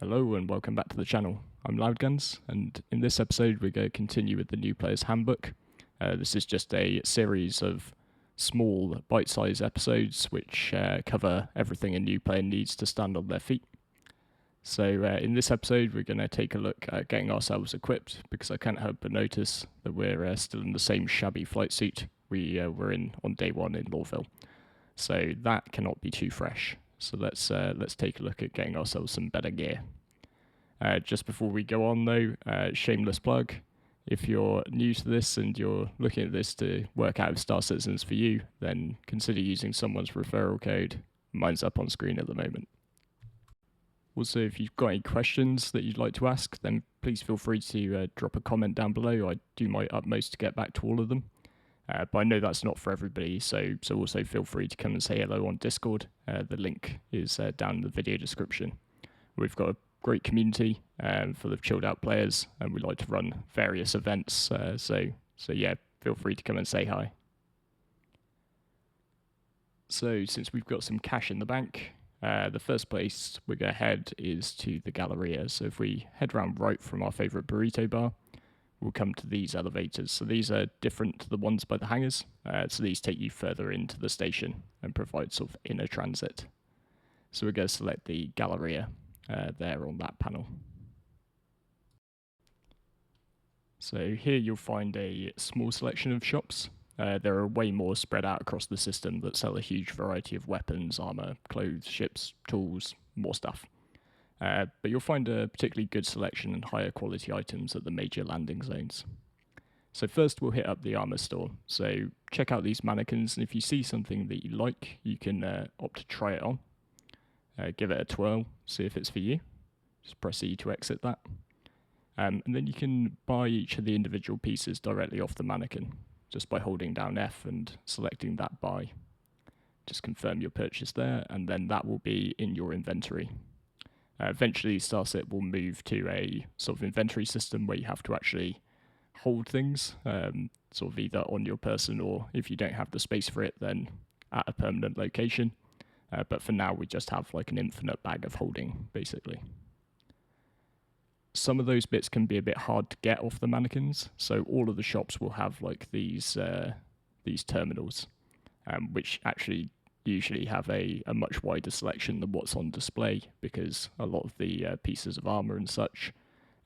Hello and welcome back to the channel. I'm Loudguns, and in this episode we're going to continue with the new Players Handbook. This is just a series of small bite-sized episodes which cover everything a new player needs to stand on their feet. So in this episode we're going to take a look at getting ourselves equipped, because I can't help but notice that we're still in the same shabby flight suit we were in on day one in Lawville. So that cannot be too fresh. So let's take a look at getting ourselves some better gear. Just before we go on though, shameless plug. If you're new to this and you're looking at this to work out if Star Citizen's for you, then consider using someone's referral code. Mine's up on screen at the moment. Also, if you've got any questions that you'd like to ask, then please feel free to drop a comment down below. I do my utmost to get back to all of them. But I know that's not for everybody, so also feel free to come and say hello on Discord. The link is down in the video description. We've got a great community full of chilled out players, and we like to run various events, so yeah, feel free to come and say hi. So since we've got some cash in the bank, the first place we're going to head is to the Galleria. So if we head round right from our favourite burrito bar, we'll come to these elevators. So these are different to the ones by the hangars. So these take you further into the station and provide sort of inner transit. So we're going to select the Galleria there on that panel. So here you'll find a small selection of shops. There are way more spread out across the system that sell a huge variety of weapons, armour, clothes, ships, tools, more stuff. But you'll find a particularly good selection and higher quality items at the major landing zones. So first we'll hit up the armour store. So check out these mannequins, and if you see something that you like, you can opt to try it on. Give it a twirl, see if it's for you. Just press E to exit that. And then you can buy each of the individual pieces directly off the mannequin, just by holding down F and selecting that buy. Just confirm your purchase there, and then that will be in your inventory. Eventually, StarCit will move to a sort of inventory system where you have to actually hold things, sort of either on your person, or if you don't have the space for it, then at a permanent location. But for now, we just have like an infinite bag of holding, basically. Some of those bits can be a bit hard to get off the mannequins, so all of the shops will have like these terminals, which actually usually have a much wider selection than what's on display, because a lot of the pieces of armour and such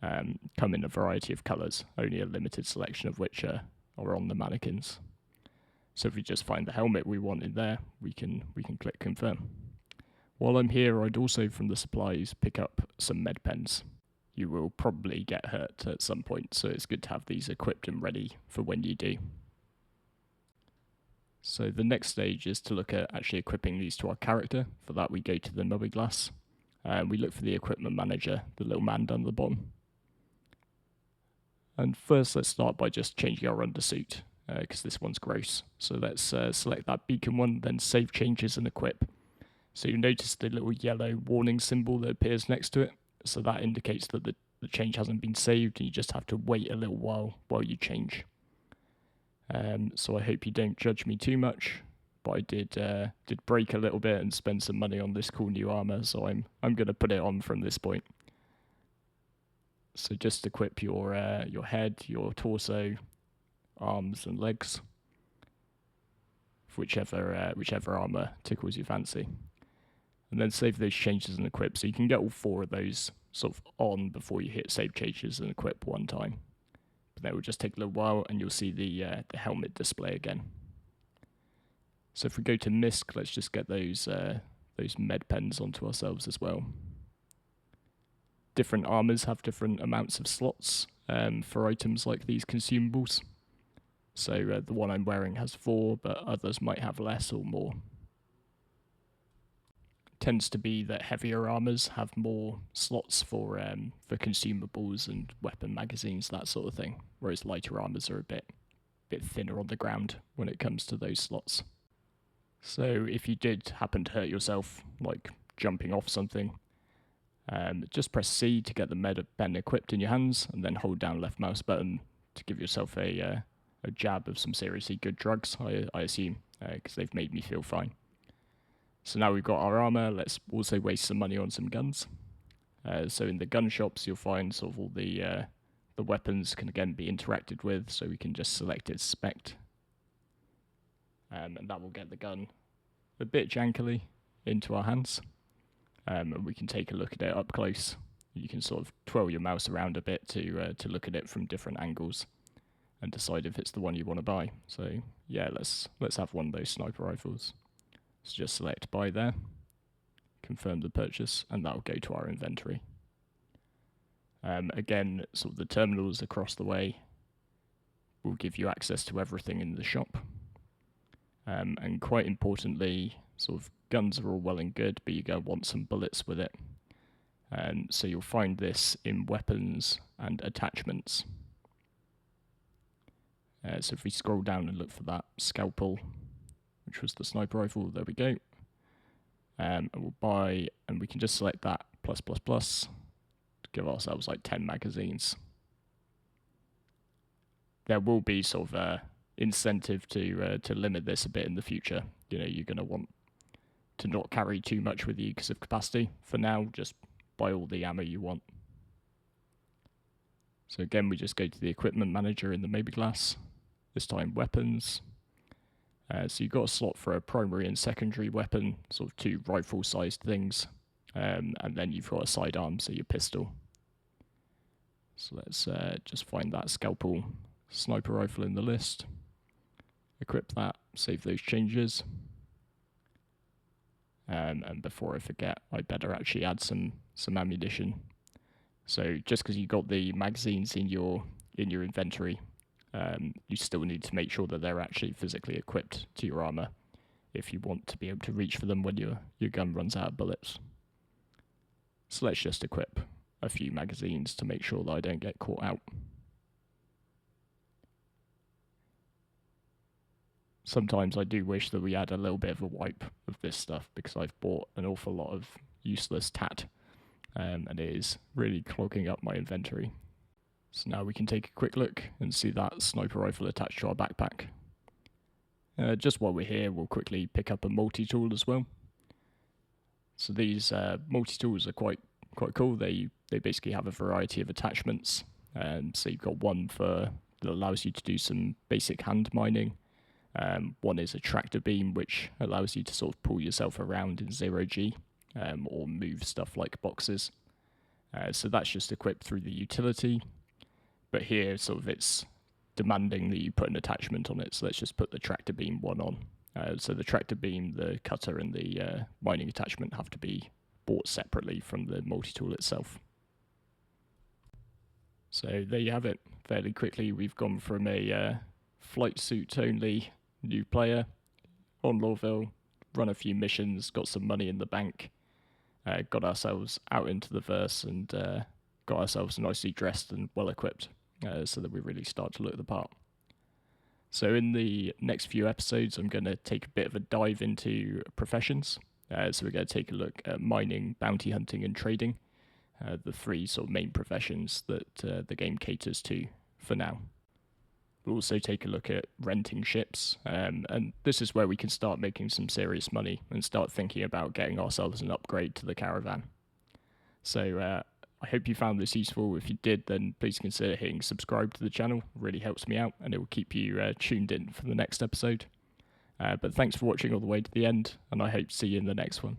come in a variety of colours, only a limited selection of which are on the mannequins. So if we just find the helmet we want in there, we can click confirm. While I'm here, I'd also from the supplies pick up some Medpens. You will probably get hurt at some point, so it's good to have these equipped and ready for when you do. So the next stage is to look at actually equipping these to our character. For that we go to the Nobby-Glass. We look for the equipment manager, the little man down the bottom. And first let's start by just changing our undersuit, because this one's gross. So let's select that beacon one, then save changes and equip. So you notice the little yellow warning symbol that appears next to it. So that indicates that the change hasn't been saved, and you just have to wait a little while you change. So I hope you don't judge me too much, but I did break a little bit and spend some money on this cool new armour, so I'm going to put it on from this point. So just equip your head, your torso, arms and legs, whichever armour tickles your fancy. And then save those changes and equip, so you can get all four of those sort of on before you hit save changes and equip one time. But that will just take a little while, and you'll see the helmet display again. So if we go to MISC, let's just get those Medpens onto ourselves as well. Different armors have different amounts of slots for items like these consumables. So the one I'm wearing has 4, but others might have less or more. Tends to be that heavier armors have more slots for consumables and weapon magazines, that sort of thing, whereas lighter armors are a bit thinner on the ground when it comes to those slots. So if you did happen to hurt yourself, like jumping off something, just press C to get the Medpen equipped in your hands, and then hold down left mouse button to give yourself a jab of some seriously good drugs, I assume, because they've made me feel fine. So now we've got our armour, let's also waste some money on some guns. So in the gun shops, you'll find sort of all the weapons can again be interacted with, so we can just select its spec, and that will get the gun a bit jankily into our hands, and we can take a look at it up close. You can sort of twirl your mouse around a bit to look at it from different angles and decide if it's the one you want to buy. So yeah, let's have one of those sniper rifles. So just select buy there, confirm the purchase, and that'll go to our inventory. Again, sort of the terminals across the way will give you access to everything in the shop. And quite importantly, sort of guns are all well and good, but you're going to want some bullets with it. So you'll find this in weapons and attachments. So if we scroll down and look for that scalpel, which was the sniper rifle, there we go. And we'll buy, and we can just select that +++, to give ourselves like 10 magazines. There will be sort of a incentive to limit this a bit in the future. You know, you're going to want to not carry too much with you because of capacity. For now, just buy all the ammo you want. So again, we just go to the equipment manager in the Maybe glass, this time weapons. So you've got a slot for a primary and secondary weapon, sort of 2 rifle-sized things, and then you've got a sidearm, so your pistol. So let's just find that scalpel sniper rifle in the list, equip that, save those changes. And before I forget, I better actually add some ammunition. So just because you've got the magazines in your inventory, you still need to make sure that they're actually physically equipped to your armor if you want to be able to reach for them when your gun runs out of bullets. So let's just equip a few magazines to make sure that I don't get caught out. Sometimes I do wish that we had a little bit of a wipe of this stuff, because I've bought an awful lot of useless tat, and it is really clogging up my inventory. So now we can take a quick look and see that sniper rifle attached to our backpack. Just while we're here, we'll quickly pick up a multi-tool as well. So these multi-tools are quite cool. They basically have a variety of attachments. So you've got one that allows you to do some basic hand mining. One is a tractor beam, which allows you to sort of pull yourself around in 0G, or move stuff like boxes. So that's just equipped through the utility. But here, sort of, it's demanding that you put an attachment on it. So let's just put the tractor beam one on. So the tractor beam, the cutter, and the mining attachment have to be bought separately from the multi-tool itself. So there you have it. Fairly quickly, we've gone from a flight suit only new player on Lawville, run a few missions, got some money in the bank, got ourselves out into the verse, and got ourselves nicely dressed and well equipped, so that we really start to look the part. So in the next few episodes, I'm going to take a bit of a dive into professions. So we're going to take a look at mining, bounty hunting, and trading, the 3 sort of main professions that the game caters to for now. We'll also take a look at renting ships, and this is where we can start making some serious money and start thinking about getting ourselves an upgrade to the caravan. So I hope you found this useful. If you did, then please consider hitting subscribe to the channel. It really helps me out, and it will keep you tuned in for the next episode. But thanks for watching all the way to the end, and I hope to see you in the next one.